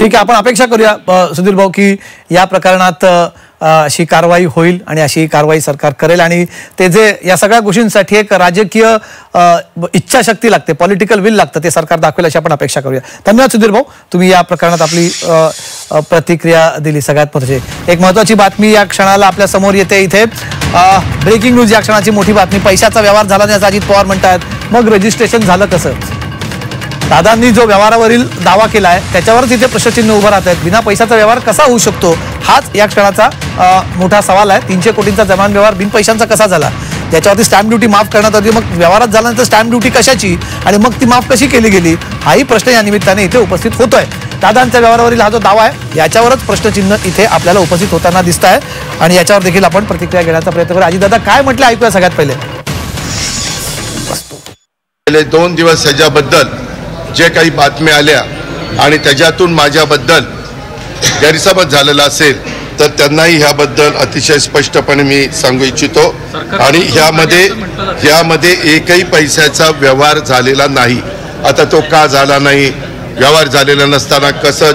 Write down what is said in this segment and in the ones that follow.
ठीक आहे, आपण अपेक्षा करूया सुधीर भाऊ की या प्रकरणात अशी कारवाई होईल आणि अशी कारवाई सरकार करेल आणि ते जे या सगळ्या गोष्टींसाठी एक राजकीय इच्छाशक्ती लागते, पॉलिटिकल विल लागतं, ते सरकार दाखवेल अशी आपण अपेक्षा करूया. धन्यवाद सुधीर भाऊ, तुम्ही या प्रकरणात आपली प्रतिक्रिया दिली. सगळ्यात महत्त्वाची एक महत्त्वाची बातमी या क्षणाला आपल्या समोर येते. इथे ब्रेकिंग न्यूज या क्षणाची मोठी बातमी. पैशाचा व्यवहार झाला नाही असं अजित पवार म्हणतात. मग रजिस्ट्रेशन झालं कसं? दादांनी जो व्यवहारावरील दावा केलाय त्याच्यावरच इथे प्रश्नचिन्ह उभं राहत आहेत. बिना पैशाचा व्यवहार कसा होऊ शकतो हाच या क्षणाचा मोठा सवाल आहे. 300 कोटींचा जमान व्यवहार बिन पैशांचा कसा झाला? त्याच्यावरती स्टॅम्प ड्युटी माफ करण्यात आली, मग व्यवहारात झाल्यानंतर स्टॅम्प ड्युटी कशाची आणि मग ती माफ कशी केली गेली हाही प्रश्न या निमित्ताने इथे उपस्थित होतोय. दादांच्या व्यवहारावरील हा जो दावा आहे याच्यावरच प्रश्नचिन्ह इथे आपल्याला उपस्थित होताना दिसत आहे आणि याच्यावर देखील आपण प्रतिक्रिया घेण्याचा प्रयत्न करू. अजितदादा काय म्हटलं ऐकूया सगळ्यात पहिले. 2 दिवस ह्याच्याबद्दल जे काही बातम्या आल्या आणि त्याच्यातून माझ्याबद्दल गैरसमज झालेला असेल तर त्यांनाही ह्याबद्दल अतिशय स्पष्टपणे मी सांगू इच्छितो. आणि ह्यामध्ये एकही पैशाचा व्यवहार झालेला नाही. आता तो का झाला नाही, व्यवहार झालेला नसताना कसं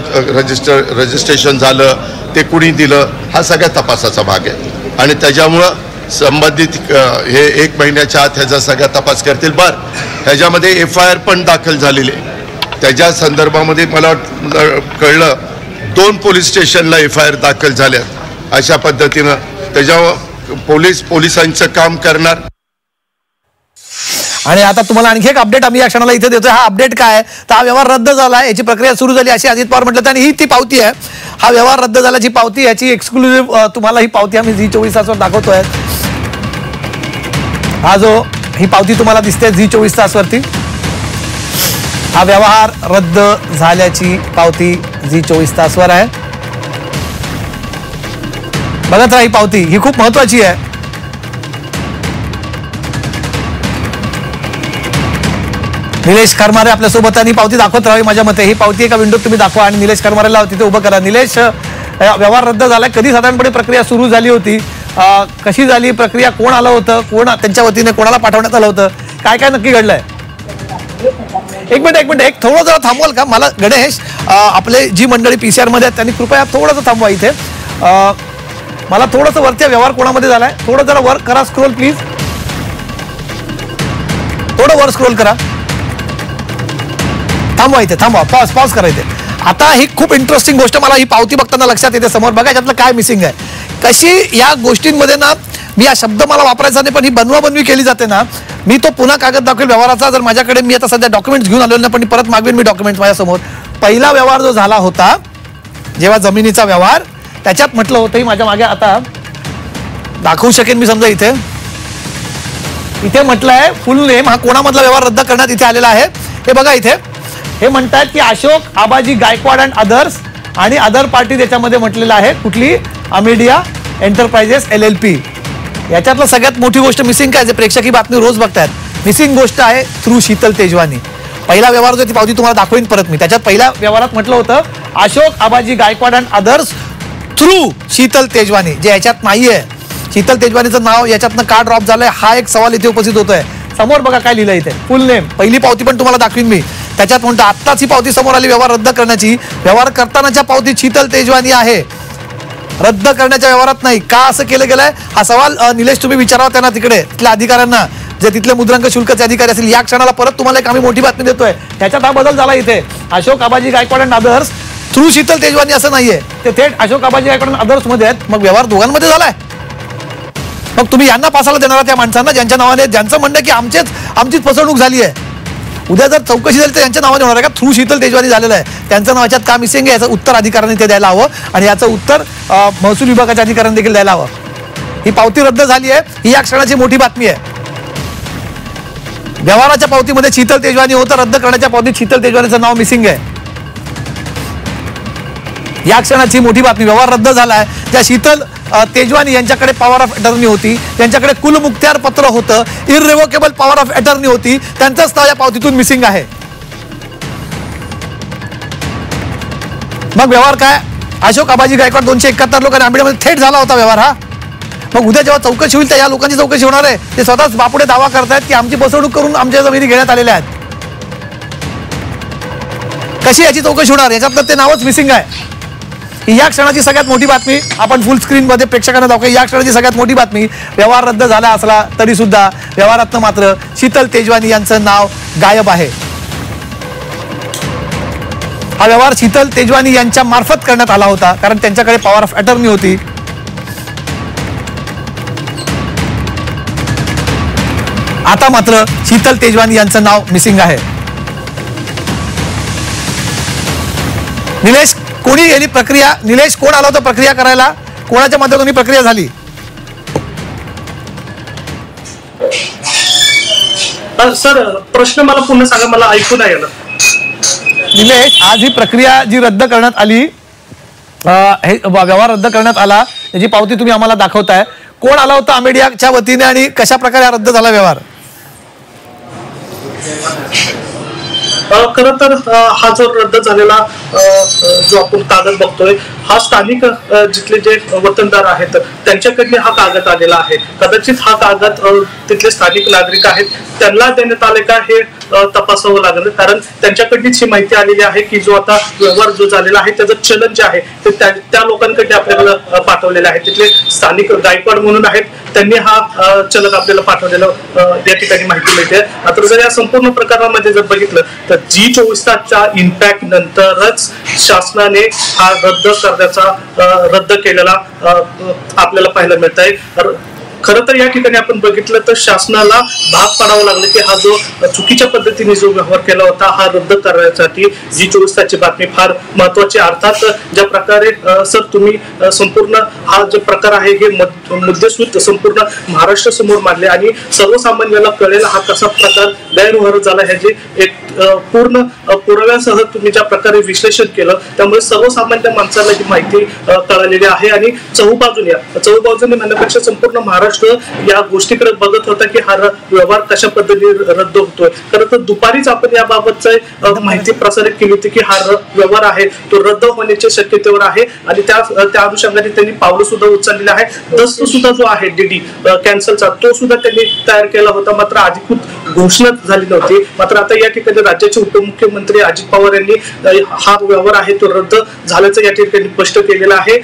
रजिस्ट्रेशन झालं, ते कुणी दिलं, हा सगळ्या तपासाचा भाग आहे आणि त्याच्यामुळं संबंधित हे 1 महिन्याच्या आत ह्याचा सगळा तपास करतील. ह्याच्यामध्ये FIR पण दाखल झालेली आहे. त्याच्या संदर्भामध्ये मला कळलं 2 पोलीस स्टेशनला FIR दाखल झाल्यात. अशा पद्धतीनं त्याच्यावर पोलिसांचं काम करणार. आणि आता तुम्हाला आणखी एक अपडेट आम्ही या क्षणाला इथे देतोय. हा अपडेट काय आहे तर हा व्यवहार रद्द झाला, याची प्रक्रिया सुरू झाली अशी अजित पवार म्हटलं आणि ही ती पावती आहे. हा व्यवहार रद्द झाल्याची पावती, याची एक्सक्लुझिव्ह तुम्हाला ही पावती आम्ही झी24 तासवर दाखवतोय. ही पावती तुम्हाला दिसते झी24 तासवरती. हा व्यवहार रद्द झाल्याची पावती झी24 तासवर आहे. बघत राहा, ही पावती ही खूप महत्वाची आहे. निलेश करमारे आपल्या सोबत आणि पावती दाखवत राहावी. माझ्या मते ही पावती एका विंडोत तुम्ही दाखवा आणि निलेश करमारेला तिथे उभं करा. निलेश, व्यवहार रद्द झालाय, कधी साधारणपणे प्रक्रिया सुरू झाली होती, कशी झाली प्रक्रिया, कोण आलं होतं, कोण त्यांच्या वतीने कोणाला पाठवण्यात आलं होतं, काय काय नक्की घडलंय? एक मिनिट थोडं जरा थांबवाल का मला? गणेश, आपले जी मंडळी PCR मध्ये आहेत त्यांनी कृपया थोडंसं थांबवा इथे. मला थोडंसं वरच्या व्यवहार कोणामध्ये झालाय थोडं जरा वर करा, स्क्रोल प्लीज, थोडं वर स्क्रोल करा. थांबवा इथे, थांबवा, पॉज करा इथे. आता ही खूप इंटरेस्टिंग गोष्ट मला ही पावती बघताना लक्षात येते. समोर बघा याच्यातलं काय मिसिंग आहे. कशी या गोष्टींमध्ये ना, मी हा शब्द मला वापरायचा नाही पण ही बनवाबनवी केली जाते ना. मी तो पुन्हा कागद दाखवेल व्यवहाराचा. जर माझ्याकडे, मी आता सध्या डॉक्युमेंट्स घेऊन आलेलो नाही पण परत मागवेन मी डॉक्युमेंट्स माझ्यासमोर. पहिला व्यवहार जो झाला होता जेव्हा जमिनीचा व्यवहार, त्याच्यात म्हटलं होतं, माझ्या मागे आता दाखवू शकेन मी, समजा इथे म्हटलंय फुल नेम, हा कोणामधला व्यवहार रद्द करण्यात इथे आलेला आहे. हे बघा इथे हे म्हणतात की अशोक आबाजी गायकवाड अँड अदर्स आणि अदर पार्टी त्याच्यामध्ये म्हटलेलं आहे. कुठली? Amadea enterprises LLP. याच्यातलं सगळ्यात मोठी गोष्ट मिसिंग काय, जे प्रेक्षक ही बातमी रोज बघतायत, मिसिंग गोष्ट आहे थ्रू शीतल तेजवानी. पहिला व्यवहार जो ती पावती तुम्हाला दाखवेन परत मी. त्याच्यात पहिल्या व्यवहारात म्हटलं होतं Ashok Abaji Gaikwad and others through Sheetal Tejwani, जे याच्यात नाहीये. शीतल तेजवानीचं नाव याच्यातनं का ड्रॉप झालंय हा एक सवाल इथे उपस्थित होतोय. समोर बघा काय लिहिलंय इथे, फुल नेम. पहिली पावती पण तुम्हाला दाखवीन मी. त्याच्यात म्हणतो आत्ताच ही पावती समोर आली व्यवहार रद्द करण्याची. व्यवहार करतानाच्या पावतीत शीतल तेजवानी आहे, रद्द करण्याच्या व्यवहारात नाही. का असं केलं गेलंय हा सवाल निलेश तुम्ही विचारावा त्यांना, तिकडे तिथल्या अधिकाऱ्यांना, जे तिथले मुद्रांक शुल्काचे अधिकारी असतील. या क्षणाला परत तुम्हाला एक आम्ही मोठी बातमी देतोय. त्याच्यात हा बदल झाला इथे. Ashok Abaji Gaikwad and others through Sheetal Tejwani असं नाहीये, ते थेट अशोक आबाजी गायकवाड अँड अदर्स मध्ये आहेत. मग व्यवहार दोघांमध्ये झालाय. मग तुम्ही यांना पासाला देणार त्या माणसांना ज्यांच्या नावाने, ज्यांचं म्हणणं की आमचीच फसवणूक झाली आहे. उद्या जर चौकशी झाली तर यांच्या नावाने होणार आहे का? थ्रू शीतल तेजवानी झालेलं आहे, त्यांचं नाव याच्यात का मिसिंग आहे याचं उत्तर अधिकाऱ्यांनी ते द्यायला हवं आणि याचं उत्तर महसूल विभागाच्या अधिकाऱ्यांनी देखील द्यायला हवं. ही पावती रद्द झाली आहे, ही या क्षणाची मोठी बातमी आहे. व्यवहाराच्या पावतीमध्ये शीतल तेजवानी होतं, रद्द करण्याच्या पावतीत शीतल तेजवानीचं नाव मिसिंग आहे. या क्षणाची मोठी बातमी. व्यवहार रद्द झालाय. ज्या शीतल तेजवानी यांच्याकडे पॉवर ऑफ अटर्नी होती, त्यांच्याकडे कुलमुख्तार पत्र होतं, इररिव्होकेबल पॉवर ऑफ अटर्नी होती, त्यांचंच नाव या पावतीतून मिसिंग आहे. मग व्यवहार काय? अशोक आबाजी गायकवाड 271 लोकांनी आंबेडमध्ये थेट झाला होता व्यवहार हा. मग उद्या जेव्हा चौकशी होईल तर या लोकांची चौकशी होणार आहे. ते स्वतःच बापुडे दावा करतायत की आमची फसवणूक करून आमच्या जमिनी घेण्यात आलेल्या आहेत. कशी याची चौकशी होणार, याच्यातलं ते नावच मिसिंग आहे. या क्षणाची सगळ्यात मोठी बातमी आपण फुल स्क्रीन मध्ये प्रेक्षकांना दाखवू. या क्षणाची सगळ्यात मोठी बातमी, व्यवहार रद्द झाला असला तरी सुद्धा व्यवहारातनं मात्र शीतल तेजवानी यांचं नाव गायब आहे. हा व्यवहार शीतल तेजवानी यांच्या मार्फत करण्यात आला होता, कारण त्यांच्याकडे पॉवर ऑफ अटर्नी होती. आता मात्र शीतल तेजवानी यांचं नाव मिसिंग आहे. निलेश, कोणी यांनी प्रक्रिया, निलेश कोण आला होता प्रक्रिया करायला, कोणाच्या माध्यमातून ही प्रक्रिया झाली? सर प्रश्न मला पुन्हा सांगा, मला ऐकू नाही आलं. निलेश, आज ही प्रक्रिया जी रद्द करण्यात आली, हे व्यवहार रद्द करण्यात आला, याची पावती तुम्ही आम्हाला दाखवताय. कोण आला होता अमेडियाच्या वतीने आणि कशा प्रकारे हा रद्द झाला व्यवहार? खरं तर हा जो रद्द झालेला जो आपण कागद बघतोय, हा स्थानिक जिथले जे वतनदार आहेत त्यांच्याकडे हा कागद आलेला आहे. कदाचित हा कागद तिथले स्थानिक नागरिक आहेत त्यांना देण्यात आले का हे तपासावं लागलं, कारण त्यांच्याकडलीच ही माहिती आलेली आहे की जो आता व्यवहार जो झालेला आहे त्याचं चलन जे आहे ते त्या लोकांकडे आपल्याला पाठवलेलं आहे. तिथले स्थानिक गायकवाड म्हणून आहेत, त्यांनी हा चलन आपल्याला पाठवलेलं या ठिकाणी माहिती मिळते. आता जर या संपूर्ण प्रकारामध्ये जर बघितलं तर G24 तासच्या इम्पॅक्ट नंतरच शासनाने हा रद्द केलेला आपल्याला पाहायला मिळत आहे. खरं तर या ठिकाणी आपण बघितलं तर शासनाला भाग पाडावं लागलं की हा जो चुकीच्या पद्धतीने जो व्यवहार केला होता हा रद्द करण्यासाठी G24 तासची बातमी फार महत्वाची. अर्थात ज्या प्रकारे सर तुम्ही संपूर्ण हा जो प्रकार आहे हे मुद्देसूद संपूर्ण महाराष्ट्र समोर मांडले आणि सर्वसामान्याला कळेल हा कसा प्रकार गैरव्यवहार झाला ह्याचे एक पूर्ण पुराव्यासह तुम्ही ज्या प्रकारे विश्लेषण केलं त्यामुळे सर्वसामान्य माणसाला ही माहिती कळालेली आहे. आणि चहूबाजूने म्हणण्यापेक्षा संपूर्ण महाराष्ट्र या गोष्टीकडे बघत होता की हा व्यवहार कशा पद्धतीने रद्द होतोय. खरं तर दुपारीच आपण याबाबतच माहिती प्रसारित केली होती की हा व्यवहार आहे तो रद्द होण्याच्या शक्यतेवर आहे आणि त्या अनुषंगाने त्यांनी पावलं सुद्धा उचललेले आहे. दस्त सुद्धा जो आहे डीडी कॅन्सलचा तो सुद्धा त्यांनी तयार केला होता, मात्र अधिकृत घोषणा झाली नव्हती. मात्र आता या ठिकाणी राज्याचे उपमुख्यमंत्री अजित पवार यांनी हा व्यवहार आहे तो रद्द झाल्याचं या ठिकाणी स्पष्ट केलेलं आहे.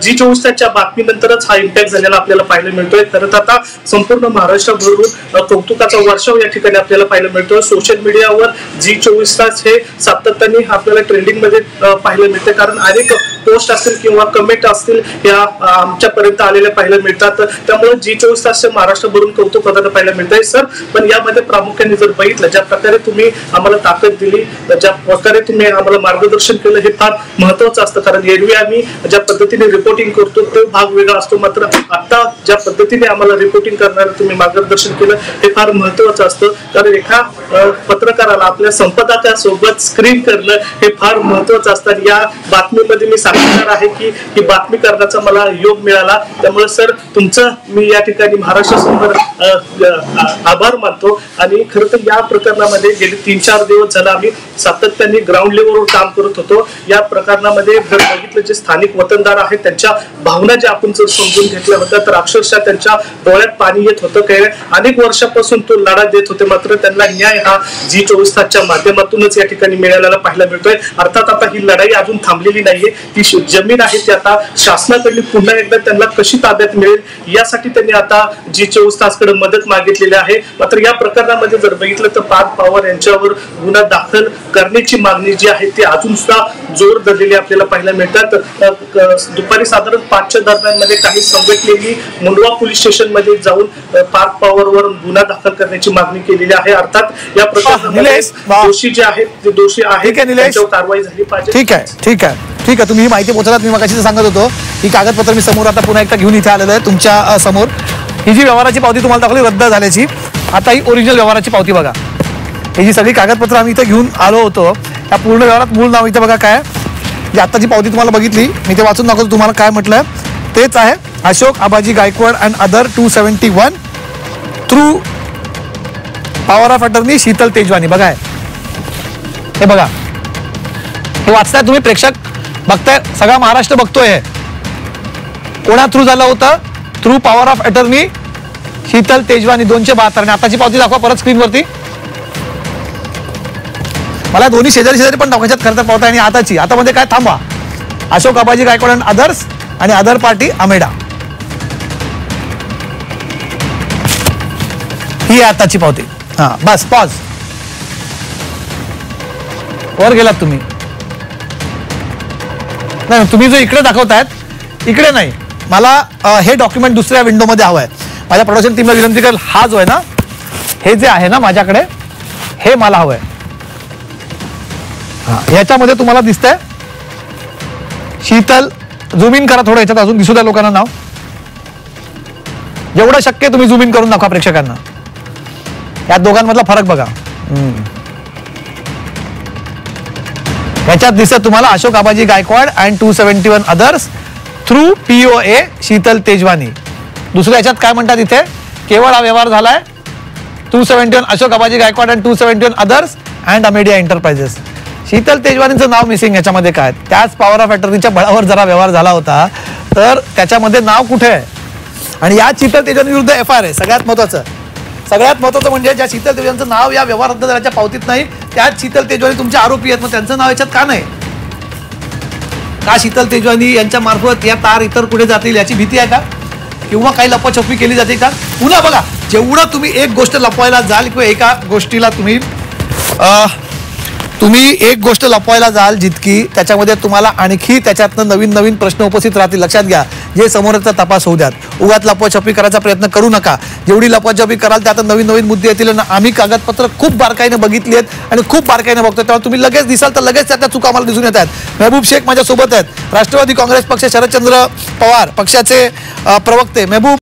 G24 तासच्या बातमीनंतरच हा इम्पॅक्ट झालेला आपल्याला पाहायला मिळतोय. खरं तर आता संपूर्ण महाराष्ट्राभरून कौतुकाचा वर्षाव या ठिकाणी आपल्याला पाहायला मिळतोय. सोशल मीडियावर G24 तास हे सातत्याने आपल्याला ट्रेंडिंग मध्ये पाहायला मिळते, कारण अनेक पोस्ट असतील किंवा कमेंट असतील या आमच्यापर्यंत आलेल्या पाहायला मिळतात. त्यामुळे G24 तासच्या महाराष्ट्राभरून कौतुक होताना पाहायला मिळतंय. सर पण यामध्ये प्रामुख्याने जर बघितलं ज्या प्रकारे तुम्ही आम्हाला ताकद दिली, ज्या प्रकारे तुम्ही आम्हाला मार्गदर्शन केलं हे फार महत्वाचं असतं, कारण एरवी आम्ही ज्या पद्धतीने रिपोर्टिंग करतो तो भाग वेगळा असतो, मात्र आता ज्या पद्धतीने आम्हाला रिपोर्टिंग करणारं तुम्ही मार्गदर्शन केलं हे फार महत्वाचं असतं. कारण एका पत्रकाराला आपल्या संपादकासोबत स्क्रीन करणं हे फार महत्वाचं असतं. या बातमीमध्ये मी सांगणार आहे की ही बातमी करण्याचा मला योग मिळाला, त्यामुळे सर तुमचं मी या ठिकाणी महाराष्ट्रासमोर आभार मानतो. आणि खरं तर या प्रकरणामध्ये गेले 3-4 दिवस झाला आम्ही सातत्याने ग्राउंड लेवलवर काम करत होतो. या प्रकरणामध्ये जर बघितलं जे स्थानिक वतनदार आहेत त्यांच्या भावना ज्या आपण जर समजून घेतल्या होत्या तर अक्षरशः त्यांच्या डोळ्यात पाणी येत होतं. काही अनेक वर्षापासून तो लढा देत होते, मात्र त्यांना न्याय हा G24 तासच्या माध्यमातूनच या ठिकाणी मिळालेला पाहायला मिळतोय. अर्थात आता ही लढाई अजून थांबलेली नाहीये, ती जमीन आहे ती आता शासनाकडे पुन्हा एकदा त्यांना कशी ताब्यात मिळेल यासाठी त्यांनी आता G24 तासकडे मदत मागितलेली आहे. मात्र या प्रकरणामध्ये जर बघितलं तर पार्थ पवार यांच्यावर गुन्हा दाखल करण्याची मागणी जी आहे ती अजून सुद्धा जोर धरलेली आपल्याला पाहायला मिळतात. दुपारी साधारण 5च्या दरम्यान मध्ये काही संघटनेनी मुंडवा पोलीस स्टेशन मध्ये जाऊन पार्थ पवारवर गुन्हा दाखल करण्याची मागणी केलेली आहे. अर्थात या प्रकरणामध्ये दोषी जे आहेत ते दोषी आहेत त्यांच्यावर कारवाई झाली पाहिजे. ठीक आहे, तुम्ही ही माहिती पोहोचलात. मी मगाशी सांगत होतो ही कागदपत्र मी समोर आता पुन्हा एकदा घेऊन इथे आलेलो आहे तुमच्या समोर. ही जी व्यवहाराची पावती तुम्हाला दाखवली रद्द झाल्याची, आता ही ओरिजिनल व्यवहाराची पावती बघा. ही जी सगळी कागदपत्र आम्ही इथे घेऊन आलो होतो, या पूर्ण व्यवहारात मूळ नाव इथे बघा काय, जी आता जी पावती तुम्हाला बघितली मी ते वाचून दाखवतो तुम्हाला काय म्हटलंय तेच आहे. Ashok Abaji Gaikwad and other 271 through power of attorney Sheetal Tejwani. बघा हे बघा, हे वाचताय तुम्ही, प्रेक्षक बघताय, सगळा महाराष्ट्र बघतोय. कोणा थ्रू झालं होतं? Through power of attorney Sheetal Tejwani 272. आणि आताची पावती दाखवा परत स्क्रीनवरती. मला दोन्ही शेजारी शेजारी पण दाखवायच्यात खरं तर पावता आणि आता मध्ये काय थांबा. अशोक आबाजी गायकवाड अँड अदर्स आणि अदर पार्टी अमेडा, ही आताची पावती. हा बस पॉज. वर गेलात तुम्ही. नाही तुम्ही जो इकडे दाखवतायत इकडे नाही, मला हे डॉक्युमेंट दुसऱ्या विंडोमध्ये हवं आहे. माझ्या प्रोडक्शन टीमला विनंती करेल, हा जो आहे ना हे जे आहे ना माझ्याकडे हे मला हवं आहे. हा ह्याच्यामध्ये तुम्हाला दिसतंय शीतल, झूम इन करा थोडं, याच्यात अजून दिसू द्या लोकांना नाव. जेवढं शक्य तुम्ही झूम इन करून दाखवा प्रेक्षकांना. या दोघांमधला फरक बघा. याच्यात दिसत तुम्हाला Ashok Abaji Gaikwad and 271 others through POA Sheetal Tejwani. दुसऱ्या याच्यात काय म्हणतात इथे, केवळ हा व्यवहार झालाय 271 Ashok Abaji Gaikwad and 271 others and Amadea enterprises. Sheetal तेजवानीचं नाव मिसिंग. याच्यामध्ये काय, त्याच पॉवर ऑफ अटर्नीच्या बळावर जरा व्यवहार झाला होता, तर त्याच्यामध्ये नाव कुठे आहे. आणि या शीतल तेजवानी विरुद्ध FIR आहे. सगळ्यात महत्वाचं म्हणजे ज्या शीतल तेजवानीचं नाव या व्यवहार रद्द झाल्याच्या पावतीत नाही, त्याच शीतल तेजवानी तुमचे आरोपी आहेत, मग त्यांचं नाव याच्यात का नाही. का शीतल तेजवानी यांच्या मार्फत या तार इतर पुढे जातील याची भीती आहे का, किंवा काही लपछपी केली जाते का. पुन्हा बघा, जेवढं तुम्ही एक गोष्ट लपवायला जाल किंवा एका गोष्टीला तुम्ही एक गोष्ट लपवायला जाल जितकी, त्याच्यामध्ये तुम्हाला आणखी त्याच्यातनं नवीन प्रश्न उपस्थित राहतील. लक्षात घ्या, जे समोरचा तपास होऊ द्यात. उगाच लपवाछपी करायचा प्रयत्न करू नका. जेवढी लपवाछपी कराल त्यात नवीन मुद्दे येतील. आम्ही कागदपत्र खूप बारकाईने बघितली आहेत आणि खूप बारकाईने बघतो, त्यामुळे तुम्ही लगेच दिसाल तर लगेच त्यातल्या चुका आम्हाला दिसून येत आहेत. महबूब शेख माझ्या सोबत आहेत, राष्ट्रवादी काँग्रेस पक्ष शरदचंद्र पवार पक्षाचे प्रवक्ते. महबूब,